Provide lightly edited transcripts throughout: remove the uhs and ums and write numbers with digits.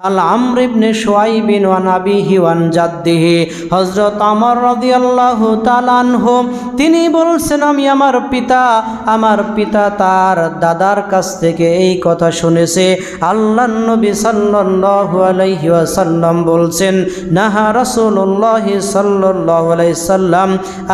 আল আমর ইবনে শুআইব one আবিহি one জাদ্দিহি হযরত ওমর রাদিয়াল্লাহু তাআলা আনহু তিনি বলছেন আমি আমার পিতা তার দাদার কাছ থেকে এই কথা শুনেছে। আল্লাহর নবী সাল্লাল্লাহু আলাইহি ওয়াসাল্লাম বলছেন নাহা রাসূলুল্লাহ সাল্লাল্লাহু আলাইহি সাল্লাম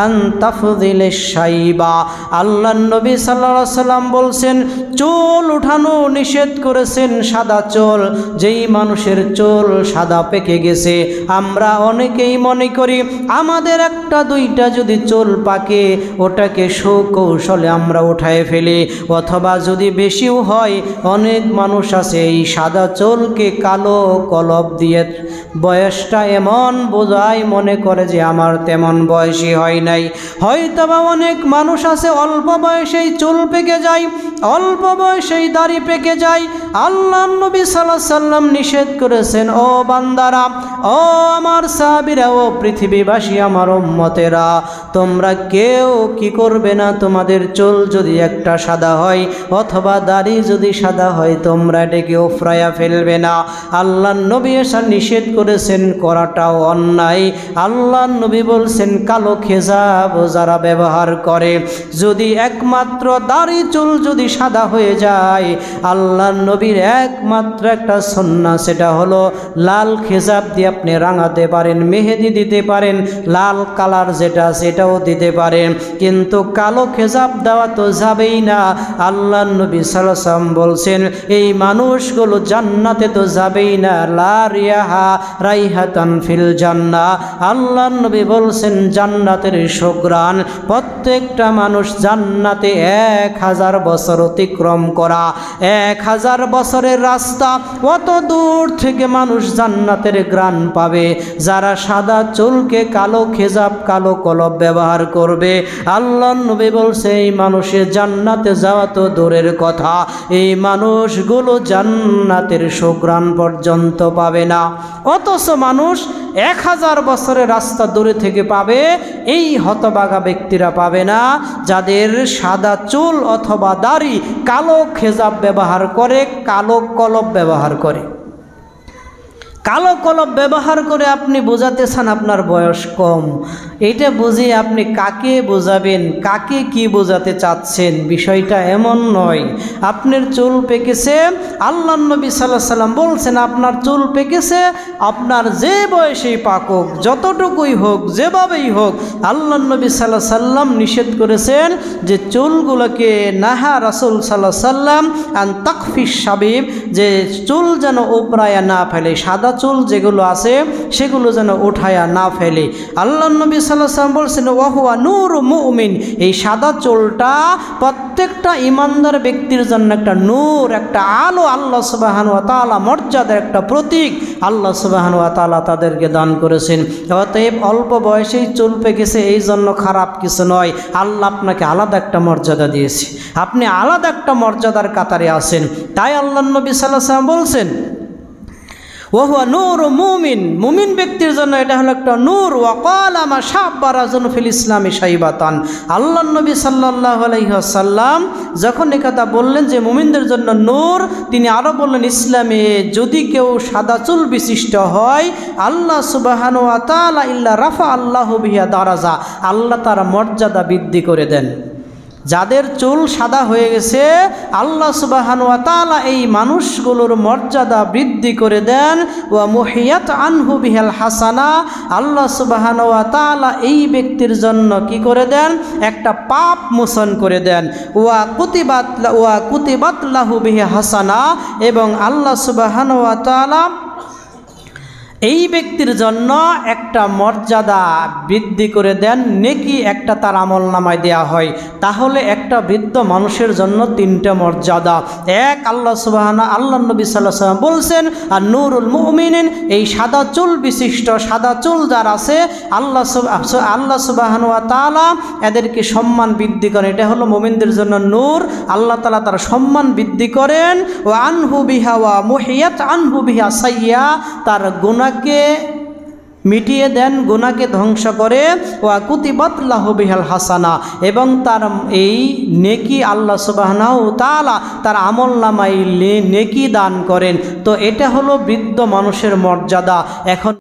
আন তাফযিলিশ শাইবা। আল্লাহর নবী সাল্লাল্লাহু আলাইহি সাল্লাম বলছেন চুল উঠানো নিষেধ করেছেন, সাদা চুল। যেই মানুষের চুল সাদা পেকে গেছে, আমরা অনেকেই মনে করি আমাদের একটা দুইটা যদি চুল পাকে ওটাকে সুকৌশলে আমরা উঠায় ফেলি, অথবা যদি বেশিও হয় অনেক মানুষ আছে এই সাদা চুলকে কালো কলপ দিয়ে বয়সটা এমন বোঝায় মনে করে যে আমার তেমন বয়সী হয় নাই। হয়তোবা অনেক মানুষ আছে অল্প বয়সেই চুল পেকে যায়, অল্প বয়সেই দাড়ি পেকে যায়। আল্লাহর নবী সাল্লাল্লাহু আলাইহি সাল্লাম নিষেধ করেছেন ও বান্দারা, ও আমার সাহাবীরা, ও পৃথিবীবাসী, আমার উম্মতেরা, তোমরা কেউ কি করবে না, তোমাদের চুল যদি একটা সাদা হয় অথবা দাড়ি যদি সাদা হয় তোমরা এটাকে উফরায়া ফেলবে না। আল্লাহর নবী এসে নিষেধ করেছেন, করাটাও অন্যায়। আল্লাহর নবী বলছেন কালো খেজাব যারা ব্যবহার করে, যদি একমাত্র দাড়ি চুল যদি সাদা হয়ে যায়, আল্লাহর নবীর একমাত্র একটা সুন্নাহ, সেটা হলো লাল খেজাব দিয়ে আপনি রাঙাতে পারেন, মেহেদি দিতে পারেন, লাল কালার যেটা সেটাও দিতে পারেন, কিন্তু কালো খেজাব দেওয়া তো যাবেই না। আল্লাহর নবী সাল্লাল্লাহু আলাইহি ওয়াসাল্লাম বলছেন এই মানুষগুলো জান্নাতে তো যাবেই না, লা রিয়াহা রাইহাতান ফিল জান্নাহ। আল্লাহর নবী বলছেন জান্নাতের সুঘ্রাণ, প্রত্যেকটা মানুষ জান্নাতে 1000 বছর অতিক্রম করা, 1000 বছরের রাস্তা, অত দূর থেকে মানুষ জান্নাতের ঘ্রাণ পাবে যারা সাদা চুলকে কালো খেজাব কালো কলব ব্যবহার করবে। আল্লাহর নবী বলছে এই মানুষের জান্নাতে যাওয়া তো দূরের কথা, এই মানুষগুলো জান্নাতের সুঘ্রাণ পর্যন্ত পাবে না। অথচ মানুষ 1000 বছরের রাস্তা দূরে থেকে পাবে, এই হতভাগা ব্যক্তিরা পাবে না যাদের সাদা চুল অথবা দাড়ি, কালো খেজাব ব্যবহার করে, কালো কলব ব্যবহার করে। কালো কলব ব্যবহার করে আপনি বোঝাতে চান আপনার বয়স কম, এটা বুঝিয়ে আপনি কাকে বোঝাবেন, কাকে কি বোঝাতে চাচ্ছেন, বিষয়টা এমন নয়। আপনার চুল পেকেছে, আল্লাহর নবী সাল্লাল্লাহু আলাইহি সাল্লাম বলছেন আপনার চুল পেকেছে, আপনার যে বয়সেই পাকুক, যতটুকুই হোক, যেভাবেই হোক, আল্লাহর নবী সাল্লাল্লাহু আলাইহি সাল্লাম নিষেধ করেছেন যে চুলগুলোকে নাহা রাসূল সাল্লাল্লাহু আলাইহি সাল্লাম আন তাকফিশ শাবিব, যে চুল যেন উপরায়া না ফেলে, সাদা চুল যেগুলো আছে সেগুলো যেন উঠায়া না ফেলে। আল্লাহর নবী সাল্লাল্লাহু আলাইহি ওয়াসাল্লাম বলছেন ওয়াহুয়া নূরু মুমিন, এই সাদা চুলটা প্রত্যেকটা ইমানদার ব্যক্তির জন্য একটা নূর, একটা আলো, আল্লাহ সুবহানাহু ওয়া তাআলা মর্যাদার একটা প্রতীক আল্লাহ সুবহানাহু ওয়া তাআলা তাদেরকে দান করেছেন। অতএব অল্প বয়সেই চুল পেকেছে এই জন্য খারাপ কিছু নয়, আল্লাহ আপনাকে আলাদা একটা মর্যাদা দিয়েছে, আপনি আলাদা একটা মর্যাদার কাতারে আছেন। তাই আল্লাহর নবী সাল্লাল্লাহু আলাইহি ওয়াসাল্লাম বলছেন ওয়াহুয়া নূর মুমিন, মুমিন ব্যক্তির জন্য এটা হলো একটা নূর। ওয়াকালা মা শাব্বা রাজুলুন ফিল ইসলামি শাইবাতান, আল্লাহর নবী সাল্লাল্লাহু আলাইহি ওয়াসাল্লাম যখন এই কথা বললেন যে মুমিনদের জন্য নূর, তিনি আরও বললেন ইসলামে যদি কেউ সাদা চুল বিশিষ্ট হয়, আল্লাহ সুবহানাহু ওয়া তাআলা ইল্লা রাফা আল্লাহু বিহা দারাজা, আল্লাহ তার মর্যাদা বৃদ্ধি করে দেন। যাদের চুল সাদা হয়ে গেছে আল্লাহ সুবহানাহু ওয়া তাআলা এই মানুষগুলোর মর্যাদা বৃদ্ধি করে দেন। ওয়া মুহিয়াত আনহু বিহাল হাসানা, আল্লাহ সুবহানাহু ওয়া তাআলা এই ব্যক্তির জন্য কি করে দেন, একটা পাপ মোচন করে দেন। ওয়া কুতিবাত লাহু বিহি হাসানা, এবং আল্লাহ সুবহানাহু ওয়া তাআলা এই ব্যক্তির জন্য একটা মর্যাদা বৃদ্ধি করে দেন, নেকি একটা তার আমল নামায় দেওয়া হয়। তাহলে একটা বৃদ্ধ মানুষের জন্য 3টা মর্যাদা। এক, আল্লাহ নবী সাল্লাল্লাহু আলাইহি ওয়াসাল্লাম বলছেন আর নূরুল মুমিনিন, এই সাদা চুল বিশিষ্ট, সাদা চুল যার আছে আল্লাহ সুবহানাহু ওয়া তাআলা এদেরকে সম্মান বৃদ্ধি করেন, এটা হলো মুমিনদের জন্য নূর, আল্লাহ তাআলা তার সম্মান বৃদ্ধি করেন। ওয়া আনহু বিহা ওয়া মুহিয়াত আনহু বিহা সাইয়্যা, তার গুনাহকে মিটিয়ে দেন, গুনাহকে ধ্বংস করে। ওয়া কুতিবাত লাহু বিহাল হাসানা, এবং তার এই নেকি আল্লাহ সুবহানাহু তাআলা তার আমলনামায় নেকি দান করেন। তো এটা হলো বৃদ্ধ মানুষের মর্যাদা। এখন